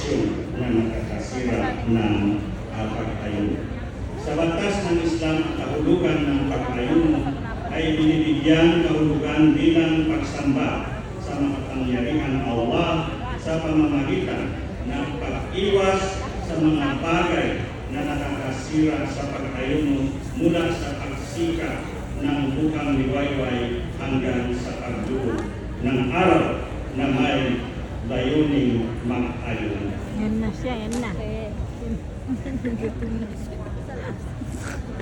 aksyon na nakakasira ng pag-ayuno. Sa batas ng Islam, ang kahulugan ng pag-ayuno ay binibigyan kahulugan bilang pagsamba sa makapangyarihan Allah sa pamamagitan ng pag-iwas sa mga bagay na nakakasira sa pag-ayuno mula sa pagsikat ng bukang liwayway hanggang sa pagdulog ng araw na may layuning mag-ayuno. Yan na siya, yan na.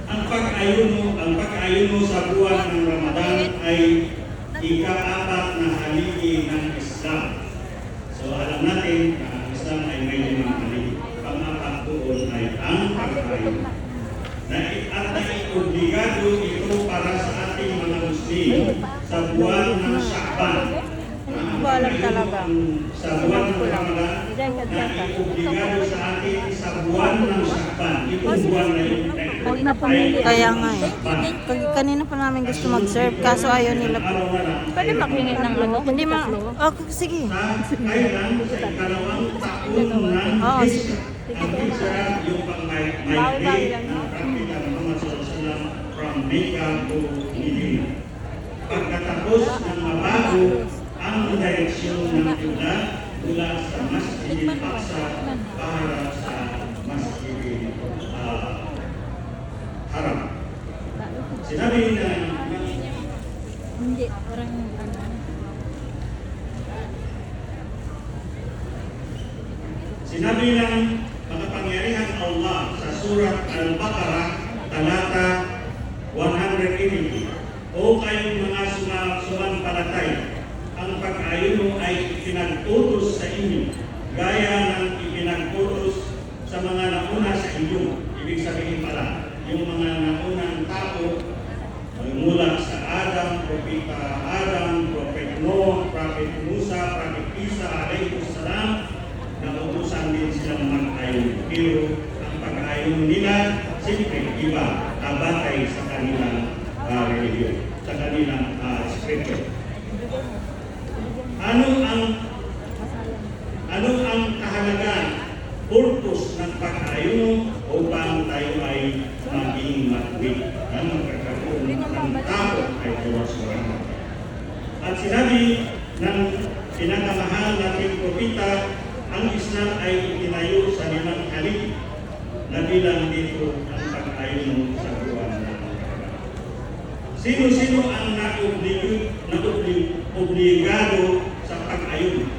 Ang pag-ayuno sa buwan ng Ramadan ay ika-apat na haligi ng Islam. So alam natin na ang Islam ay may 5 haligi. Pang-apat doon ay ang pag-ayuno. At naibigado ito para sa ating mga Muslim sa buwan ng Sha'ban. Walang talaga. Sa buwan ng Ramadan, naibigado sa atin sa buwan ng Sha'ban. Itong buwan na yun. Huwag na pumili. Kaya nga eh. Kanina pa namin gusto mag-serve, kaso ayaw nila po. Pwede makinig ng ano? Hindi ma... Okay, sige. Kailan sa ikalawang taon ng Hijra. Ang Hijra yung pang-migrate ng Prophet Muhammad SAW from Mecca to Medina. Pagkatapos ng mabago ang direksyon ng Qibla mula sa Masjid al-Aqsa para sa Masjid Haram. Sinabi na Hindi, parang Sinabi ng makapangyarihan Allah sa Surat Al-Baqarah, talata 180, O kayong mga sumampalatay, ang pag-ayuno ay ipinagtutos sa inyo, gaya ng ipinagtutos sa mga nauna sa inyo. Ibig sabihin pala, yung mga naunang tao, mula sa Adam, Prophet Noah, Prophet Musa, Prophet Isa, alayhi salam, nautusan din silang mag-ayuno. Pero ang pag-ayuno nila, siyempre, iba, batay sa kanilang religion, sa kanilang scripture. Ano ang kahalagan, purpose ng pag-ayuno upang tayo ay maging matwid ang magkakaroon ng takot kay Allah Subhanahu wa Ta'ala. At sinabi ng pinakamahal nating propeta, ang Islam ay itinayo sa 5 haligi na bilang dito ang pag-ayuno sa buwan ng Ramadan. Sino-sino ang naobligado sa pag-ayuno?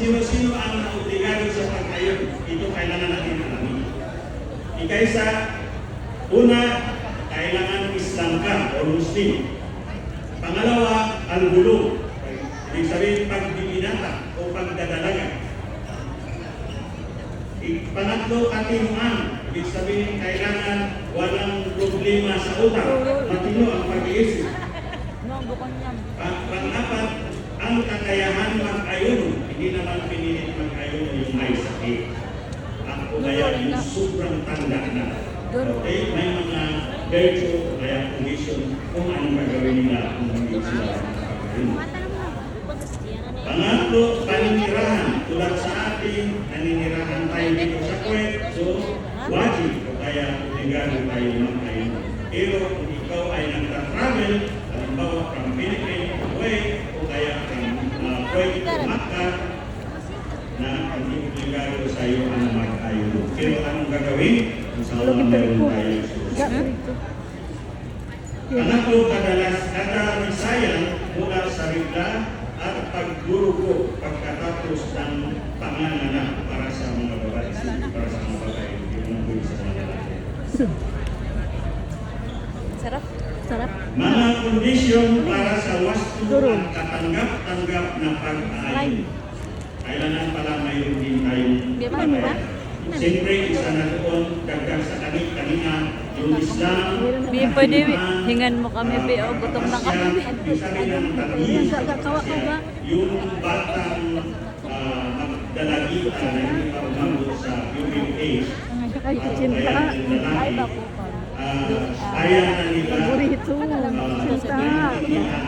Sino-sino ang naobligado sa pag-ayuno? Ito kailangan natin alamin. Ikaysa, una, kailangan Islam ka o Muslim. Pangalawa, al-bulugh. Ibig sabihin, pagbibinata o pagdadalaga. Pangatlo, katinuan. Ibig sabihin, kailangan walang problema sa utak. Matino ang pag-iisip. Pang-apat, ang kakayahan mag-ayuno. Hindi naman pinilit mag-ayuno yung may sakit. O kaya yung sobrang tanda na. Okay? May mga virtue o kaya condition kung anong gagawin nila kung hindi sila mag-ayuno. Pangatlo, paninirahan. Tulad sa atin, naninirahan tayo dito sa Kuwait. So, wajib o kaya obligado tayo mag-ayuno. Pero kung ikaw ay nagta-travel, halimbawa from Philippines to Kuwait o kaya from Kuwait to Makkah, na hindi obligado sa iyo ang mag-ayuno. Pero anong gagawin? Sa Allah meron tayo susunod. Pangatlo, kadalisayan mula sa rigla at pagdurugo pagkatapos ng panganganak para sa mga babae, para sa mga babae, yung mga sa mga lalaki. Sarap. Sarap. Mga kondisyon para sa wastu at katanggap-tanggap na pag-ayuno. Kailangan pala mayroon din tayong pag-ayuno. Siyempre, isa na doon, dagdag sa kanina, yung Islam, Pwede, hingan mo kami, o gutom na kami. sabi ng tabi, yung batang magdalagita na hindi pa umabot sa human age, kaya yung lalaki, kaya na nila maintindihan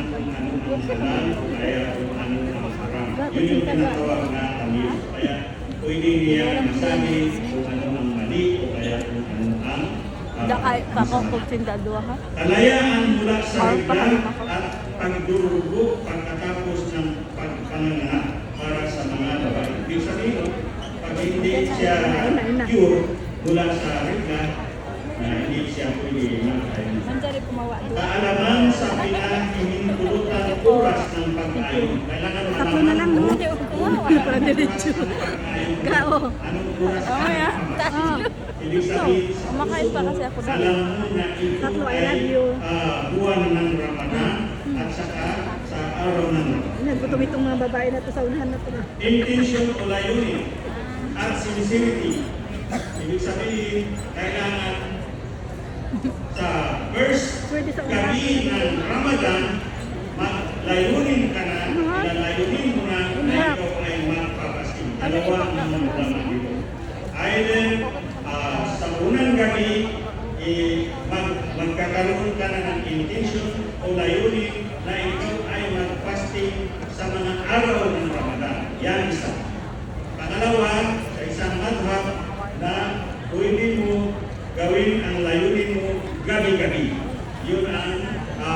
kung anong ang halal, kaya kung anong ang haram. Yun yung tinatawag na niyo. Kaya pwede niya masabi kung ano ang mali o kaya kung ano ang Dakay, kakakog sindadwa ha? kalayaan mula sa regla at pagdurugo pagkatapos ng pagpanganak para sa mga babae. Ibig sabihin, pag hindi siya cure mula sa regla, na hindi siya pwede makain. Manjari kumawa doon. Kaalaman sa pinahihintulutan oras ng pag-ayon. Kailangan malaman mo Para diretso. Gao. anong oras Oo, ya. Ibig sabihin, Kumakain pa kasi ako dito. alam mo na ito Tatlo, I ay love you. buwan ng Ramadan at saka sa araw ng Ramadan. Naggutom itong mga babae na to sa unahan na to na. Intention o layunin at sincerity. Ibig sabihin, kailangan sa first Pwede sa gabi ng Ramadan, layunin ka na, layunin mo na ikaw ay magpapasting. Dalawa ang maglaman dito. Either sa unang gabi, magkakaroon ka na ng intention o layunin na ikaw ay magpasting sa mga araw ng Ramadan. Yan isa. Pangalawa, sa isang madhab na pwede mo gawin ang layunin mo gabi-gabi. Yun ang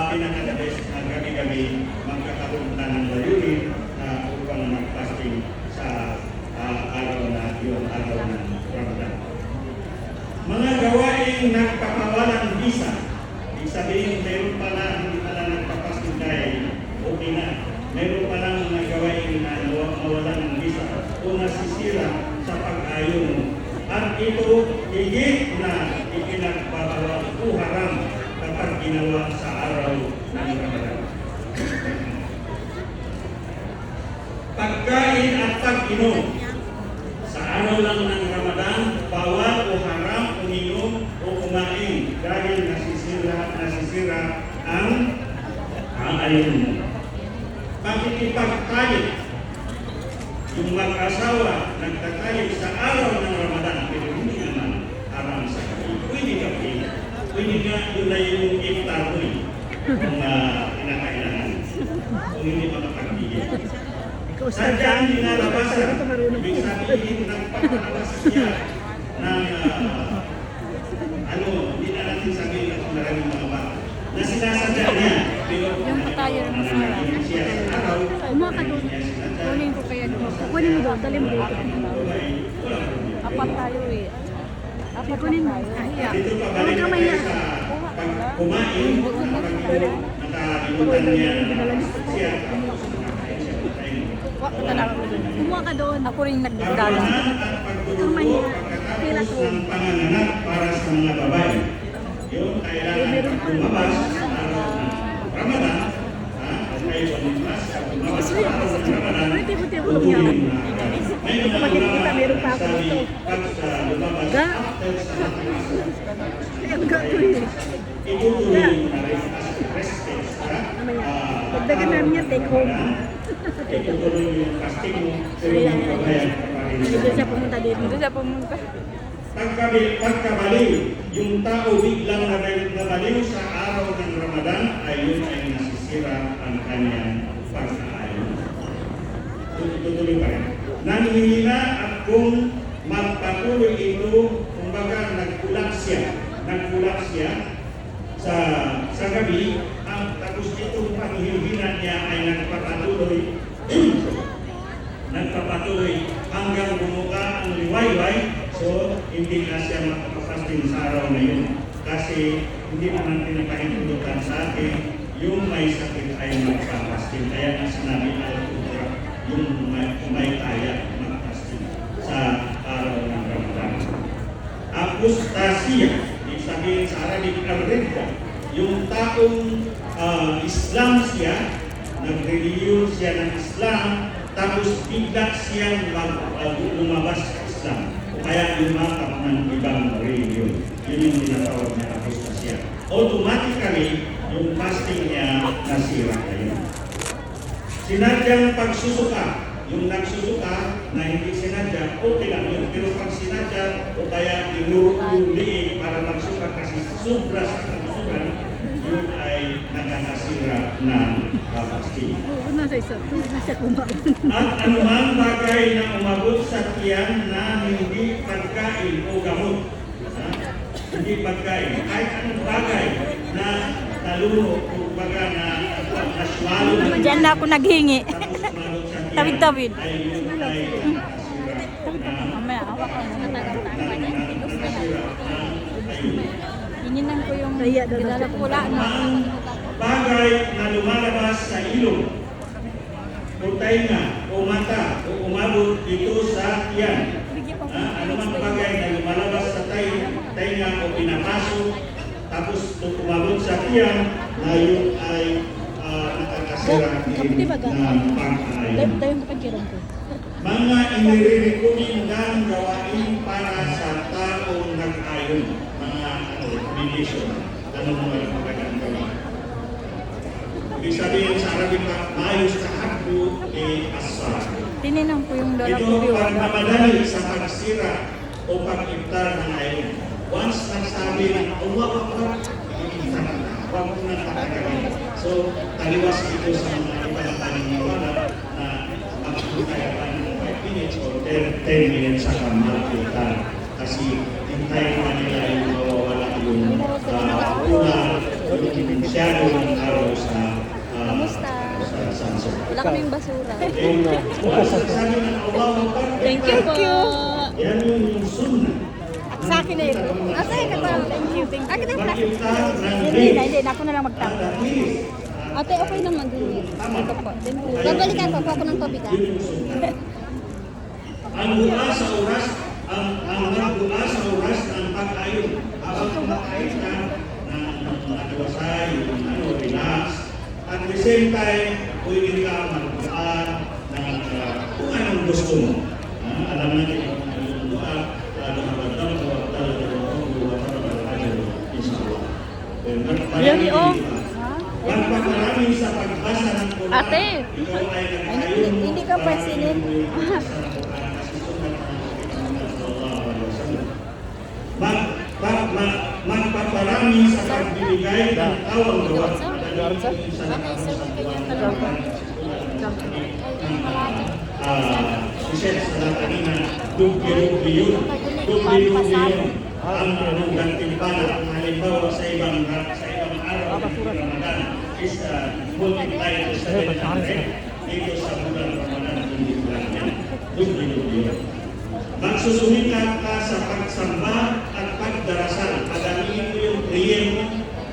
pinaka-best na gabi-gabi magkakaroon ka ng layunin na upang mag-fasting sa araw na yung araw ng Ramadan. Mga gawain nagpapawalang visa. Ibig sabihin, meron pala, hindi pala nagpapasting dahil okay na. Meron pala mga gawain na mawalan ng visa o nasisira sa pag-ayon mo. At ito, higit na ipinagbabawal o haram kapag ginawa sa araw ng Ramadan. Pagkain at pag-inom. Sa araw lang ng Ramadan, bawal o haram uminom o kumain dahil nasisira ang ayon mo. Pakikipagkayit. Yung mag-asawa nagkakayit sa araw ng Ramadan, pero hindi naman haram sa gabi. Pwede gabi. Pwede nga yun na yung iftar mo kung kinakailangan. Kung hindi makapagbigay. Sadyang dinalabasan, ibig sabihin nagpapalabas siya ng hindi na natin sabihin at maraming mga bata. Na sinasadya niya, pero Yung patayo ng masarap. siya sa araw, Umaka doon. Kunin ko kaya doon. Kunin mo doon. Dali mo dito. Apat tayo eh. Apat kunin mo. Ahiya. dito pabalik na tayo sa pag-kumain, nakalimutan niya siya, tapos nakakain siya ng tayo. Kumuha ka doon. Ako rin nagdadala. Pagmamahal at pagtuturo pagkatapos ng panganganak para sa mga babae. Yun, kailangan lumabas sa araw ng Ramadan. Okay, lumabas sa araw ng Ramadan. Tutuloy na. May mga ulama sabi, pag lumabas after sa itutuloy mo na rin as respect sa Dagdagan namin yan, take home. itutuloy mo yung fasting mo, pero yung kabayan ka pa rin. Dito siya pumunta dito. Dito siya pumunta. Pagkabaliw, yung tao biglang nabaliw sa araw ng Ramadan, ay yun ay nasisira ang kanyang pag-aayon. Tutuloy pa rin. Nanghihina at kung magpatuloy ito, kumbaga nagkulak siya sa gabi, tapos itong panghihina niya ay nagpapatuloy hanggang bumuka ang liwayway. So, hindi na siya makapasting sa araw na yun. Kasi hindi naman pinapahintulutan sa atin yung may sakit ay magpapasting. Kaya nga sinabi al-Qudra, yung may kaya magpasting sa araw ng Ramadan. Apostasia, ibig sabihin sa Arabic al-Ridda, yung taong Islam siya, nagreliyon siya ng Islam, tapos bigla siyang lumabas sa Islam. Kaya lumakap ng ibang religion. Yun yung tinatawag na apostasya. Automatically, yung fasting niya nasira kayo. Sinadyang pagsusuka. Yung nagsusuka na hindi sinadya, okay lang yun. Pero pag sinadya o kaya tinuro yung liig para magsuka kasi sobra sa kagusukan, yun ay nakakasira ng kapastig. Nasa isa, nasa kumain. At anumang bagay na umabot sa tiyan na hindi pagkain o gamot. Ha? Hindi pagkain. Kahit anong bagay na nalunok o baga na swallow na Diyan na ako naghingi. tapos sumalot sa tiyan Tawid-tawid. ay yun ay nakakasira ng Mamaya, awak ko. nakakasira ng ayun. Hininan ko yung wala na. Bagay na lumalabas sa ilong o tainga o mata o umabot dito sa tiyan. Ano man bagay na lumalabas sa tainga o pinapasok tapos umabot sa tiyan na yun ay nakakasira din ng pang-ayon. Tayo mo pagkiram ko. Mga inirekomendang gawain para sa taong nag-ayon. Mga meditation. Ano mga magandang gawin? Ibig sabihin sa Arabic, mayos kahapdo asar. Tininan ko yung lola Ito ko. pagmamadali sa pagsira o pag-ibtar ng ayon. Once nagsabi ng Allah Akbar, ibigtar na. Huwag mo na patagalan. So, taliwas ito sa mga ibang paniniwala na magkakayapan ng 5 minutes or 10 minutes sa mag-ibtar. Kasi hintay naman nila yung mawawala yung una, yung masyado ng araw sa sunset. Wala kaming basura. Sabi ng Allah Akbar, Thank you po. yan yung sunnah. Sa akin na ito. Asa ka pa? Thank you. Akin na pala. Pag-ibtar ng Hindi na, hindi na. Ako na lang magtapos. at least, Ate, okay naman din. Ito po. Babalikan ko ako ng tubig. yun yung sunnah. Ang buka sa oras, ang buka sa oras ng pag-ayon. Habang kumakain ka ng nagwasay, relax. At the same time, pwede ka mag-bukaan ng kung anong gusto mo. Alam natin kung anong bukaan, Really, oh. Magpaparami sa pagbasa ng Quran. Ate. Ikaw ay nag-ayon mo. Hindi ka pansinin. Magpaparami sa pagbibigay ng tawang gawa. Michelle, sa lang kanina, dugbi-dugbi yun. Dugbi-dugbi yun. Ang gantimpala, ang halimbawa sa ibang araw ng Ramadan is multiply to 700. Dito sa bulan Ramadan, hindi lang yan. Dugbi-dugbi yun. Magsusumikap ka sa pagsamba at pagdarasal. Padamihin mo yung prayer mo,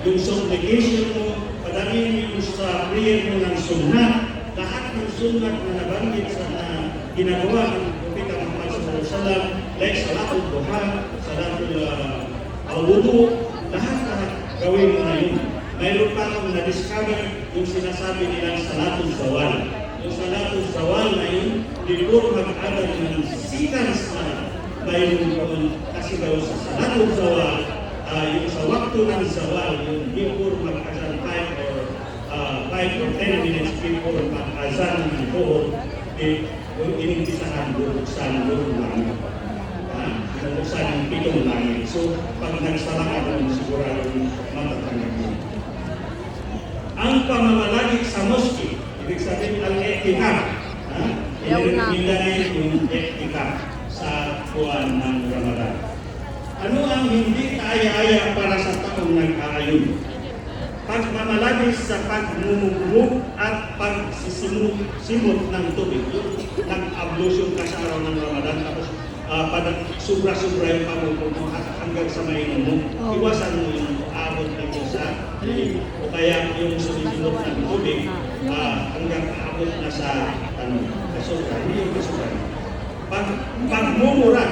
yung supplication mo, padamihin mo yung sa prayer mo ng sunnah. Lahat ng sunnah na nabanggit sa ginagawa ng Propeta Muhammad sallallahu alaihi wasallam, like salatul duha, salatul wudu, lahat gawin mo na yun. Mayroon pa akong na-discover yung sinasabi nilang salatul zawal. Yung salatul zawal na yun, before mag-aral ng seconds na mayroon doon, kasi daw sa salatul zawal, yung sa waktu ng zawal, yung before mag-azan 5 or 10 minutes before mag-azan ng buhol, inimbisahan bubuksan yung langit. Bubuksan yung pitong langit. So, pag nagsara ka doon, siguradong matatanggap mo. Ang pamamalagi sa mosque, ibig sabihin al-i'tikaf. Nilagay yung i'tikaf sa buwan ng Ramadan. Ano ang hindi kaaya-aya para sa taong nag-aayon? Pagmamalagis sa pagmumugmug at pagsisimot ng tubig. Nag-ablution ka sa araw ng Ramadan, tapos sobra-sobra yung pamumug mo hanggang sa mainom mo. Iwasan mo yung abot dito sa o kaya yung sumisimot ng tubig hanggang abot na sa kasobra. Hindi yung kasobra. Pagmumura,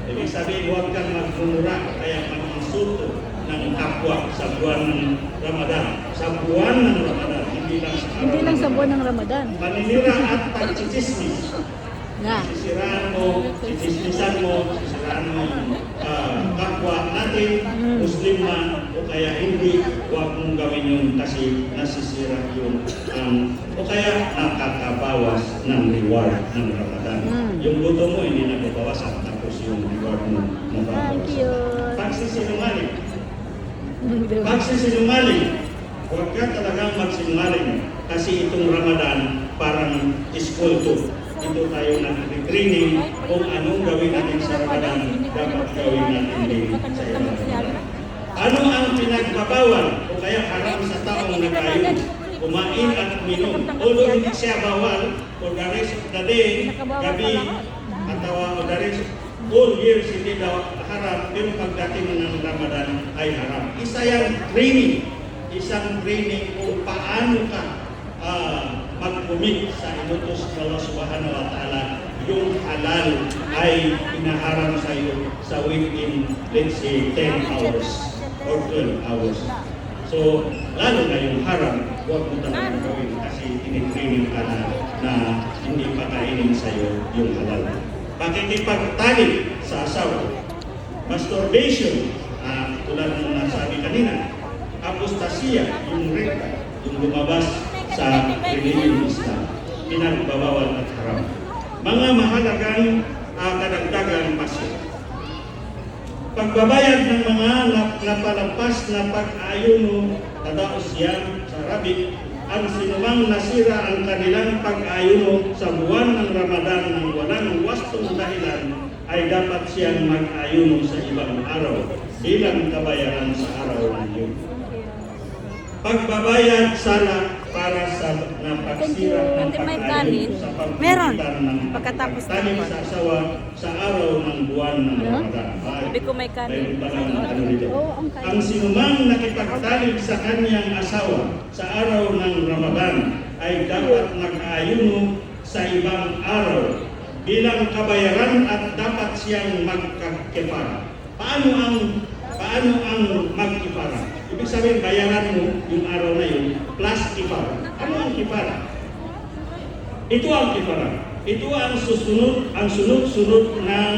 ibig sabihin huwag kang magmumura, kaya mag-insulto ng kapwa sa buwan ng Ramadan. Sa buwan ng Ramadan, hindi lang sa araw. Hindi lang sa buwan ng Ramadan. Paninira at pagchichismis. Na. Sisiraan mo, sisismisan mo, sisiraan mo yung kapwa natin, Muslim man, o kaya hindi, huwag mong gawin yun kasi nasisira yung o kaya nakakabawas ng reward ng Ramadan. Yung luto mo hindi nababawasan, tapos yung reward mo mababawasan. Thank you. Pagsisinungaling. Pagsisinungaling, Huwag ka talagang magsinungaling kasi itong Ramadan parang school to. Dito tayo nag-training kung anong gawin natin sa Ramadan, dapat gawin natin din sa Ramadan. Ano ang pinagbabawal o kaya haram sa taong nag-ayun? Kumain at uminom. Although hindi siya bawal for the rest of the day, gabi, atawa o the rest all years hindi daw haram, pero pagdating ng Ramadan ay haram. Isang training kung paano ka mag-commit sa inutos ng Allah Subhanahu wa Ta'ala. Yung halal ay inaharam sa iyo sa within, let's say, 10 hours or 12 hours. So, lalo na yung haram, huwag mo talagang gawin kasi tinitraining ka na hindi pakainin sa iyo yung halal. Pakikipagtalik sa asawa, masturbation, tulad ng nasabi kanina, apostasya, yung rekta, yung lumabas sa religion Islam, pinagbabawal at haram. Mga mahalagang kadagdagan pasyo. Pagbabayad ng mga napalagpas na pag-ayuno, tadaos yan sa Arabic, ang sinumang nasira ang kanilang pag-ayuno sa buwan ng Ramadan ng walang wastong dahilan ay dapat siyang mag-ayuno sa ibang araw bilang kabayaran sa araw ng yun. Pagbabayad sala para sa napagsira ng pag-ayuno sa Meron. pagpagitan ng Pagkatapos ng tanim buwan. sa asawa sa araw ng buwan ng Ramadan. Sabi ko may kanin. Mayroon palang ano dito. Oo, ang kanin. Ang sinumang nakipagtalig sa kanyang asawa sa araw ng Ramadan ay dapat mag-ayuno sa ibang araw bilang kabayaran at dapat siyang magkakipara. Paano ang magkipara? Ibig sabihin, bayaran mo yung araw na yun plus kipara. Ano ang kipara? Ito ang kipara. Ito ang sunod-sunod ng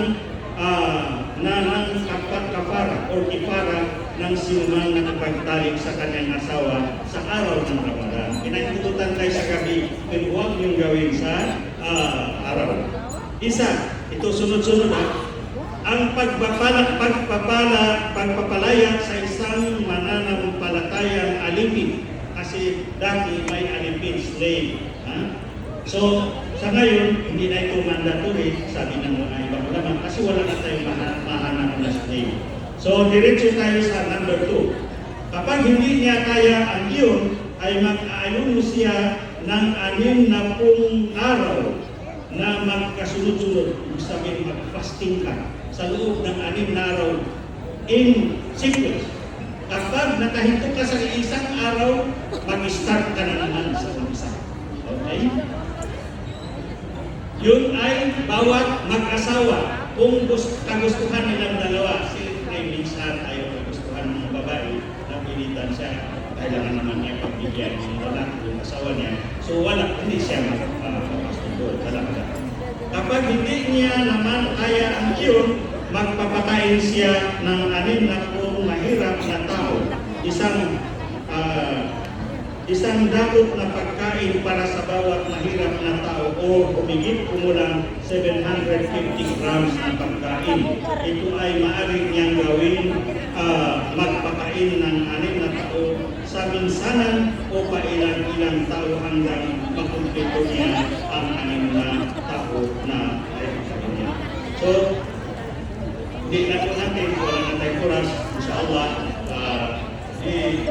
kapara o kipara ng sinumang nakapagtalik sa kanyang asawa sa araw ng Ramadan. Pinahintulutan tayo sa gabi, pero huwag yung gawin sa araw. Isa, ito sunod-sunod ang pagpapalaya sa isang mananampalatayang alipin. Kasi dati may alipin, slave. So, sa ngayon, hindi na ito mandatory, sabi ng mga ibang ulama, kasi wala na tayong mahanap na slave. So, diretso tayo sa number 2. Kapag hindi niya kaya ang iyon, ay mag-ayuno siya ng 60 araw na magkasunod-sunod. Ibig sabihin, mag-fasting ka sa loob ng 6 na araw in sequence. Kapag nakahinto ka sa isang araw, mag-start ka na naman sa isa. Okay? Yun ay bawat mag-asawa. Kung kagustuhan nilang dalawa, siyempre minsan ayaw kagustuhan ng babae na pilitan siya. Kailangan naman niya pagbigyan ng lalaki yung asawa niya. So wala, hindi siya magpapasundo. Kapag hindi niya naman kaya ang iyon, magpapakain siya ng 60 mahirap na tao. Isang dakot na pagkain para sa bawat mahirap na tao o humigit kumulang 750 grams na pagkain. Ito ay maaari niyang gawin magpakain ng 6 na tao sa minsanan o pailang-ilang tao hanggang makumpleto niya ang 6 na tao na ayun niya. So, hindi na po natin, wala na tayong oras, insyaAllah,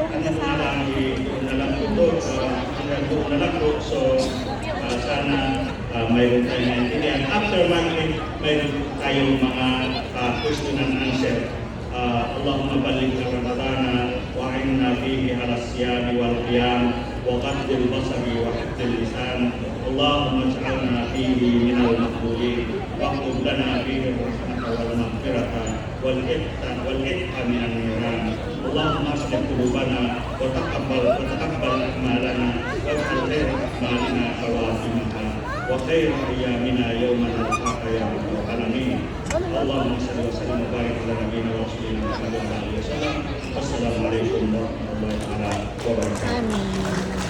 ano po na lang, doon na lang po doon, hanggang doon na lang po. So, sana mayroon tayong naintindihan. After Maghrib, mayroon tayong mga question and answer. Allahumma baligh Ramadana wa inna fihi ala siyami wal qiyam wa qadil basari wa hifdil lisan. Allahumma ij'alna fihi minal maqbulin wa qub lana fihi rahmata wal maghfirata wal itqa minan niran. Allahumma aslih qulubana wa taqabbal a'malana wa khair a'malina khawatimaha wa khair ayyamina yawma nalqaka ya rabbal alamin. Allahumma salli wa sallim wa barik ala nabiyyina wa rasulina Muhammad sallallahu alaihi wasallam. Wassalamu alaikum warahmatullahi wabarakatuh. Amin.